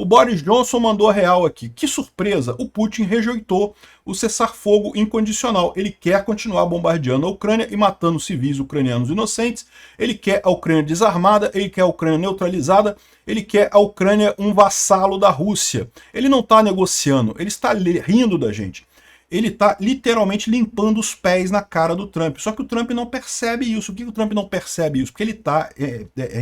O Boris Johnson mandou a real aqui. Que surpresa, o Putin rejeitou o cessar-fogo incondicional. Ele quer continuar bombardeando a Ucrânia e matando civis ucranianos inocentes. Ele quer a Ucrânia desarmada, ele quer a Ucrânia neutralizada, ele quer a Ucrânia um vassalo da Rússia. Ele não está negociando, ele está rindo da gente. Ele está literalmente limpando os pés na cara do Trump. Só que o Trump não percebe isso. Por que o Trump não percebe isso? Porque ele está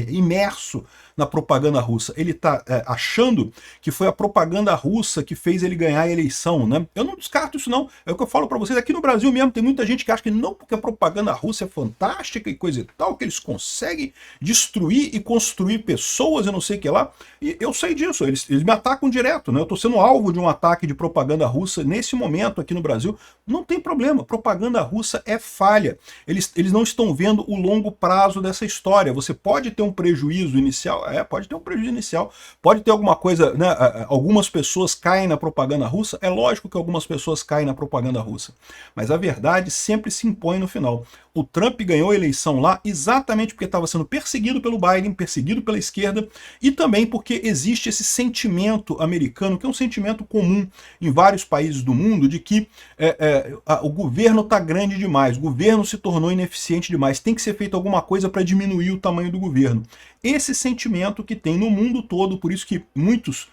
imerso na propaganda russa. Ele está achando que foi a propaganda russa que fez ele ganhar a eleição, né? Eu não descarto isso não. É o que eu falo para vocês. Aqui no Brasil mesmo tem muita gente que acha que não, porque a propaganda russa é fantástica e coisa e tal, que eles conseguem destruir e construir pessoas e não sei o que lá. E eu sei disso. Eles me atacam direto, né? Eu estou sendo alvo de um ataque de propaganda russa nesse momento aqui no Brasil. Não tem problema. Propaganda russa é falha. Eles não estão vendo o longo prazo dessa história. Você pode ter um prejuízo inicial. Pode ter um prejuízo inicial, pode ter alguma coisa, né? Algumas pessoas caem na propaganda russa, é lógico que algumas pessoas caem na propaganda russa, mas a verdade sempre se impõe no final. O Trump ganhou a eleição lá exatamente porque estava sendo perseguido pelo Biden, perseguido pela esquerda, e também porque existe esse sentimento americano, que é um sentimento comum em vários países do mundo, de que o governo está grande demais, o governo se tornou ineficiente demais, tem que ser feito alguma coisa para diminuir o tamanho do governo. Esse sentimento que tem no mundo todo, por isso que muitos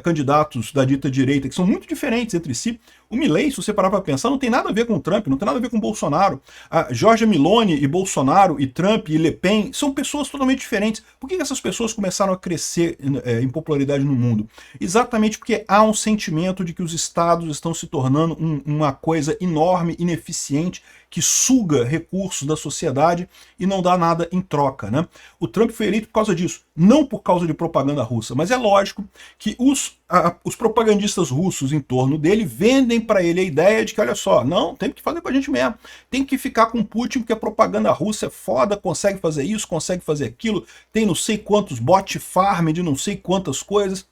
candidatos da dita direita, que são muito diferentes entre si. O Milei, se você parar para pensar, não tem nada a ver com o Trump, não tem nada a ver com o Bolsonaro. A Giorgia Meloni e Bolsonaro e Trump e Le Pen são pessoas totalmente diferentes. Por que essas pessoas começaram a crescer em popularidade no mundo? Exatamente porque há um sentimento de que os estados estão se tornando uma coisa enorme, ineficiente, que suga recursos da sociedade e não dá nada em troca, né? O Trump foi eleito por causa disso, não por causa de propaganda russa, mas é lógico que os propagandistas russos em torno dele vendem para ele a ideia de que, olha só, não, tem que fazer com a gente mesmo, tem que ficar com Putin porque a propaganda russa é foda, consegue fazer isso, consegue fazer aquilo, tem não sei quantos bot farm de não sei quantas coisas.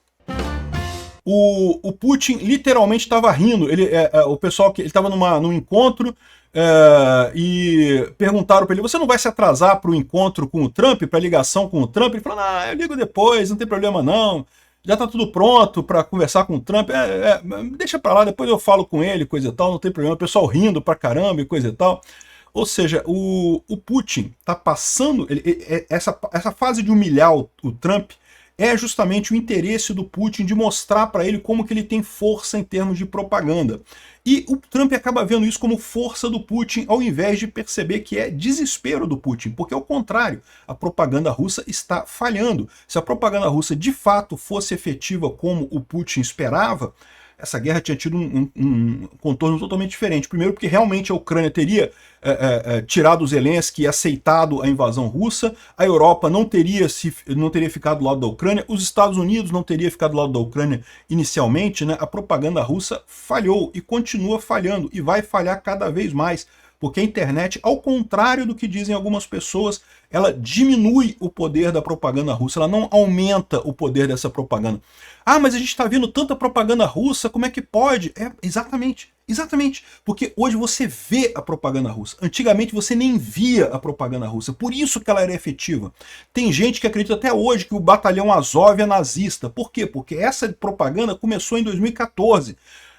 O Putin literalmente estava rindo, o pessoal que ele estava num encontro e perguntaram para ele, você não vai se atrasar para o encontro com o Trump, para a ligação com o Trump? Ele falou, eu ligo depois, não tem problema não, já está tudo pronto para conversar com o Trump, deixa para lá, depois eu falo com ele, coisa e tal, não tem problema, o pessoal rindo pra caramba e coisa e tal. Ou seja, o Putin está passando, essa fase de humilhar o Trump é justamente o interesse do Putin de mostrar para ele como que ele tem força em termos de propaganda. E o Trump acaba vendo isso como força do Putin, ao invés de perceber que é desespero do Putin, porque ao contrário, a propaganda russa está falhando. Se a propaganda russa de fato fosse efetiva como o Putin esperava, essa guerra tinha tido um contorno totalmente diferente. Primeiro porque realmente a Ucrânia teria tirado o Zelensky e aceitado a invasão russa, a Europa não teria ficado do lado da Ucrânia, os Estados Unidos não teria ficado do lado da Ucrânia inicialmente, né? A propaganda russa falhou e continua falhando e vai falhar cada vez mais. Porque a internet, ao contrário do que dizem algumas pessoas, ela diminui o poder da propaganda russa, ela não aumenta o poder dessa propaganda. Mas a gente está vendo tanta propaganda russa, como é que pode? Exatamente, porque hoje você vê a propaganda russa. Antigamente você nem via a propaganda russa, por isso que ela era efetiva. Tem gente que acredita até hoje que o batalhão Azov é nazista. Por quê? Porque essa propaganda começou em 2014.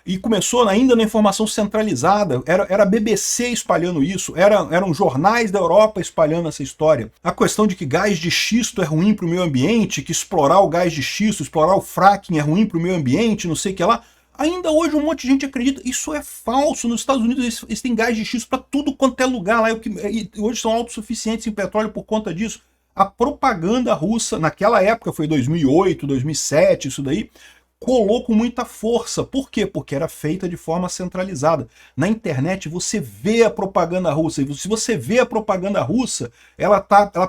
E começou ainda na informação centralizada, era a BBC espalhando isso, eram jornais da Europa espalhando essa história. A questão de que gás de xisto é ruim para o meio ambiente, que explorar o gás de xisto, explorar o fracking é ruim para o meio ambiente, não sei o que lá. Ainda hoje um monte de gente acredita, isso é falso. Nos Estados Unidos eles têm gás de xisto para tudo quanto é lugar lá, e hoje são autossuficientes em petróleo por conta disso. A propaganda russa, naquela época, foi 2008, 2007, isso daí, colou com muita força. Por quê? Porque era feita de forma centralizada. Na internet você vê a propaganda russa, e se você vê a propaganda russa, ela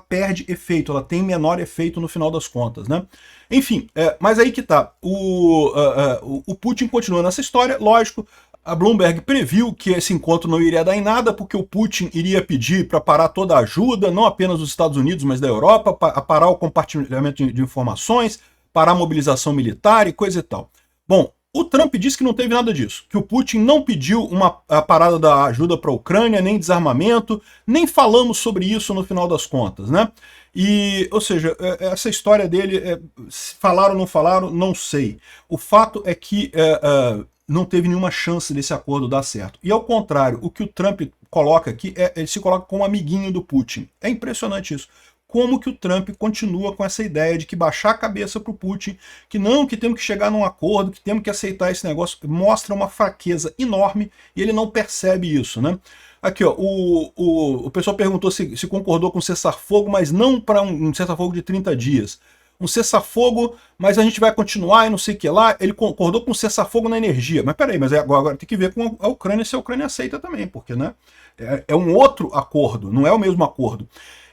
perde efeito, ela tem menor efeito no final das contas, né? Enfim, mas aí que tá. O Putin continua nessa história, lógico. A Bloomberg previu que esse encontro não iria dar em nada, porque o Putin iria pedir para parar toda a ajuda, não apenas dos Estados Unidos, mas da Europa, para parar o compartilhamento de informações, parar a mobilização militar e coisa e tal. Bom, o Trump disse que não teve nada disso, que o Putin não pediu a parada da ajuda para a Ucrânia, nem desarmamento, nem falamos sobre isso no final das contas, né? Ou seja, essa história dele, se falaram ou não falaram, não sei. O fato é que não teve nenhuma chance desse acordo dar certo. E ao contrário, o que o Trump coloca aqui, ele se coloca como amiguinho do Putin. É impressionante isso. Como que o Trump continua com essa ideia de que baixar a cabeça para o Putin, que não, que temos que chegar num acordo, que temos que aceitar esse negócio, mostra uma fraqueza enorme e ele não percebe isso, né? Aqui, ó, o pessoal perguntou se concordou com cessar-fogo, mas não para um cessar-fogo de 30 dias. Um cessar-fogo, mas a gente vai continuar e não sei o que lá. Ele concordou com um cessar-fogo na energia. Mas peraí, mas agora tem que ver com a Ucrânia se a Ucrânia aceita também, porque né, é um outro acordo, não é o mesmo acordo.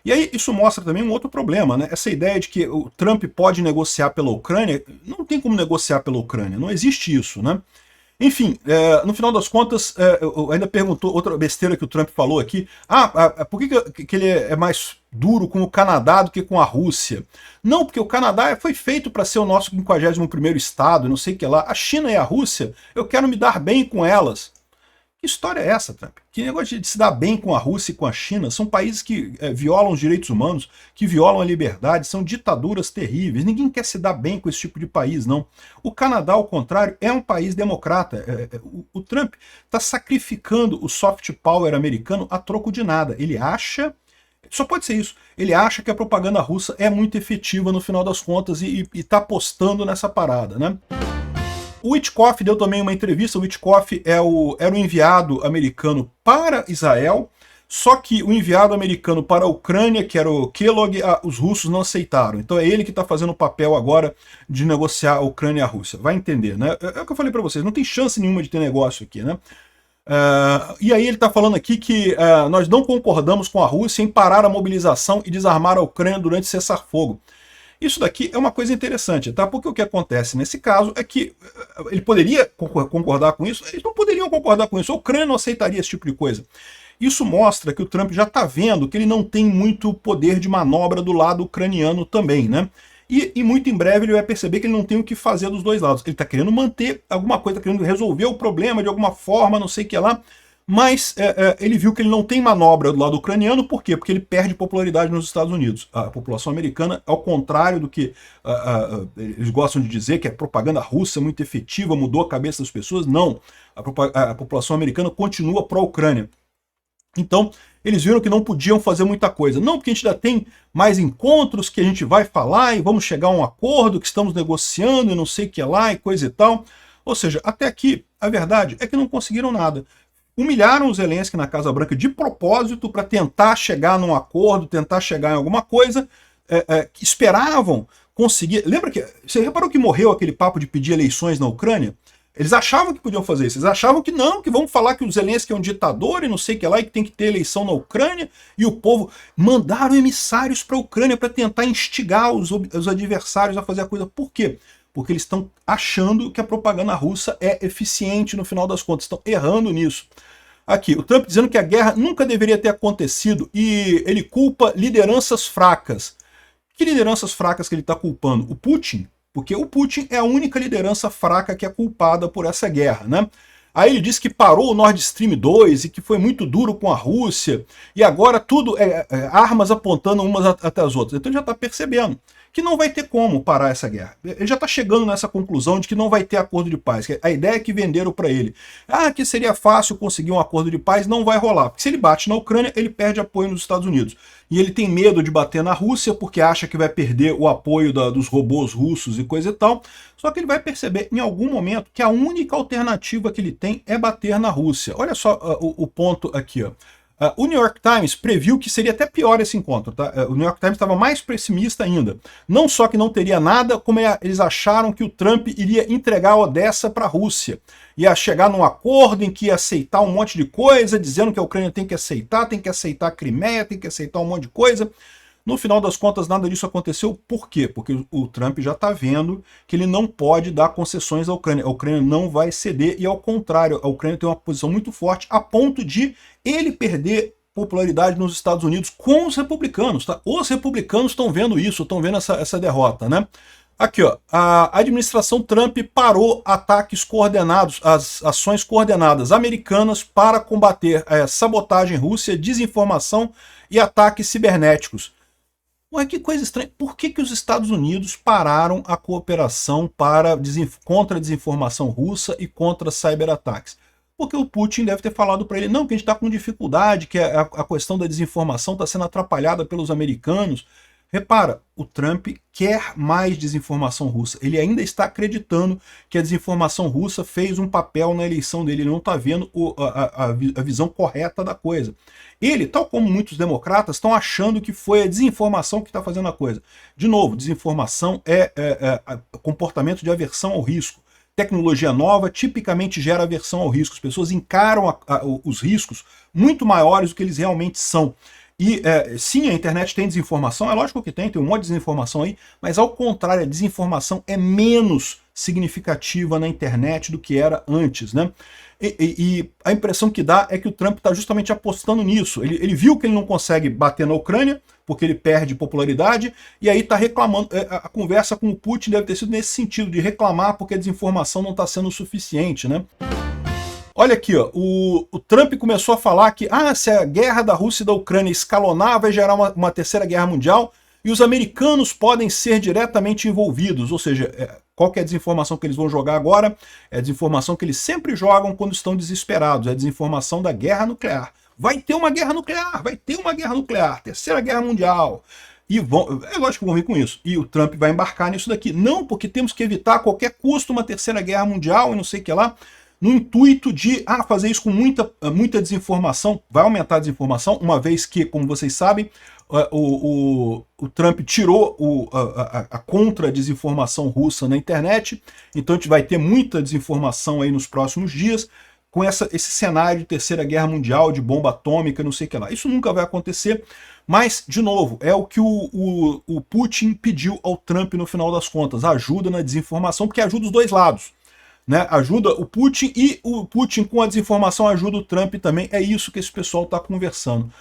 E aí isso mostra também um outro problema, né? Essa ideia de que o Trump pode negociar pela Ucrânia, não tem como negociar pela Ucrânia, não existe isso, né? Enfim, no final das contas, ainda perguntou outra besteira que o Trump falou aqui. Por que ele é mais duro com o Canadá do que com a Rússia? Não, porque o Canadá foi feito para ser o nosso 51º estado, não sei o que lá. A China e a Rússia, eu quero me dar bem com elas. Que história é essa, Trump? Que negócio de se dar bem com a Rússia e com a China? São países que violam os direitos humanos, que violam a liberdade, são ditaduras terríveis. Ninguém quer se dar bem com esse tipo de país, não. O Canadá, ao contrário, é um país democrata. O Trump está sacrificando o soft power americano a troco de nada. Ele acha... Só pode ser isso. Ele acha que a propaganda russa é muito efetiva no final das contas e está apostando nessa parada, né? O Witkoff deu também uma entrevista. O Witkoff era o enviado americano para Israel, só que o enviado americano para a Ucrânia, que era o Kellogg, os russos não aceitaram. Então é ele que está fazendo o papel agora de negociar a Ucrânia e a Rússia. Vai entender, né? É o que eu falei para vocês, não tem chance nenhuma de ter negócio aqui, né? E aí ele está falando aqui que nós não concordamos com a Rússia em parar a mobilização e desarmar a Ucrânia durante o cessar-fogo. Isso daqui é uma coisa interessante, tá? Porque o que acontece nesse caso é que ele poderia concordar com isso, eles não poderiam concordar com isso, a Ucrânia não aceitaria esse tipo de coisa. Isso mostra que o Trump já está vendo que ele não tem muito poder de manobra do lado ucraniano também, né? E muito em breve ele vai perceber que ele não tem o que fazer dos dois lados. Ele está querendo manter alguma coisa, querendo resolver o problema de alguma forma, não sei o que lá, mas ele viu que ele não tem manobra do lado ucraniano. Por quê? Porque ele perde popularidade nos Estados Unidos. A população americana, ao contrário do que eles gostam de dizer, que a propaganda russa é muito efetiva, mudou a cabeça das pessoas, não. A população americana continua pró-Ucrânia. Então, eles viram que não podiam fazer muita coisa. Não, porque a gente ainda tem mais encontros que a gente vai falar e vamos chegar a um acordo que estamos negociando e não sei o que lá e coisa e tal. Ou seja, até aqui, a verdade é que não conseguiram nada. Humilharam o Zelensky na Casa Branca de propósito para tentar chegar num acordo, tentar chegar em alguma coisa, que esperavam conseguir... Lembra que... Você reparou que morreu aquele papo de pedir eleições na Ucrânia? Eles achavam que podiam fazer isso, eles achavam que não, que vão falar que o Zelensky é um ditador e não sei o que lá, e que tem que ter eleição na Ucrânia, e o povo mandaram emissários para a Ucrânia para tentar instigar os adversários a fazer a coisa. Por quê? Porque eles estão achando que a propaganda russa é eficiente no final das contas, estão errando nisso. Aqui, o Trump dizendo que a guerra nunca deveria ter acontecido e ele culpa lideranças fracas. Que lideranças fracas que ele está culpando? O Putin? Porque o Putin é a única liderança fraca que é culpada por essa guerra, né? Aí ele disse que parou o Nord Stream 2 e que foi muito duro com a Rússia, e agora tudo armas apontando umas até as outras. Então ele já está percebendo que não vai ter como parar essa guerra. Ele já está chegando nessa conclusão de que não vai ter acordo de paz. A ideia que venderam para ele, que seria fácil conseguir um acordo de paz, não vai rolar. Porque se ele bate na Ucrânia, ele perde apoio nos Estados Unidos. E ele tem medo de bater na Rússia porque acha que vai perder o apoio dos robôs russos e coisa e tal. Só que ele vai perceber em algum momento que a única alternativa que ele tem é bater na Rússia. Olha só o ponto aqui, ó. O New York Times previu que seria até pior esse encontro, tá? O New York Times estava mais pessimista ainda. Não só que não teria nada, como eles acharam que o Trump iria entregar a Odessa para a Rússia. Ia chegar num acordo em que ia aceitar um monte de coisa, dizendo que a Ucrânia tem que aceitar a Crimeia, tem que aceitar um monte de coisa. No final das contas, nada disso aconteceu. Por quê? Porque o Trump já está vendo que ele não pode dar concessões à Ucrânia. A Ucrânia não vai ceder e, ao contrário, a Ucrânia tem uma posição muito forte a ponto de ele perder popularidade nos Estados Unidos com os republicanos. Tá? Os republicanos estão vendo isso, estão vendo essa derrota, né? Aqui, ó, a administração Trump parou ataques coordenados, as ações coordenadas americanas para combater sabotagem russa, desinformação e ataques cibernéticos. Ué, que coisa estranha. Por que, que os Estados Unidos pararam a cooperação contra a desinformação russa e contra cyberataques? Porque o Putin deve ter falado para ele, não, que a gente está com dificuldade, que a questão da desinformação está sendo atrapalhada pelos americanos. Repara, o Trump quer mais desinformação russa. Ele ainda está acreditando que a desinformação russa fez um papel na eleição dele. Ele não está vendo a visão correta da coisa. Ele, tal como muitos democratas, estão achando que foi a desinformação que está fazendo a coisa. De novo, desinformação é comportamento de aversão ao risco. Tecnologia nova tipicamente gera aversão ao risco. As pessoas encaram os riscos muito maiores do que eles realmente são. E sim, a internet tem desinformação, é lógico que tem um monte de desinformação aí, mas ao contrário, a desinformação é menos significativa na internet do que era antes, né? E a impressão que dá é que o Trump está justamente apostando nisso. Ele viu que ele não consegue bater na Ucrânia, porque ele perde popularidade, e aí está reclamando. A conversa com o Putin deve ter sido nesse sentido, de reclamar porque a desinformação não está sendo suficiente, né? Olha aqui, ó, o Trump começou a falar que se a guerra da Rússia e da Ucrânia escalonar, vai gerar uma terceira guerra mundial, e os americanos podem ser diretamente envolvidos, ou seja, qual que é a desinformação que eles vão jogar agora? É a desinformação que eles sempre jogam quando estão desesperados, é a desinformação da guerra nuclear. Vai ter uma guerra nuclear, vai ter uma guerra nuclear, terceira guerra mundial. E é lógico que vão vir com isso. E o Trump vai embarcar nisso daqui. Não, porque temos que evitar a qualquer custo uma terceira guerra mundial e não sei o que lá, no intuito de fazer isso com muita desinformação, vai aumentar a desinformação, uma vez que, como vocês sabem, o Trump tirou a contra-desinformação russa na internet, então a gente vai ter muita desinformação aí nos próximos dias, com esse cenário de terceira guerra mundial, de bomba atômica, não sei o que lá. Isso nunca vai acontecer, mas, de novo, é o que o Putin pediu ao Trump no final das contas, ajuda na desinformação, porque ajuda os dois lados. Né, ajuda o Putin, e o Putin com a desinformação ajuda o Trump também. É isso que esse pessoal está conversando.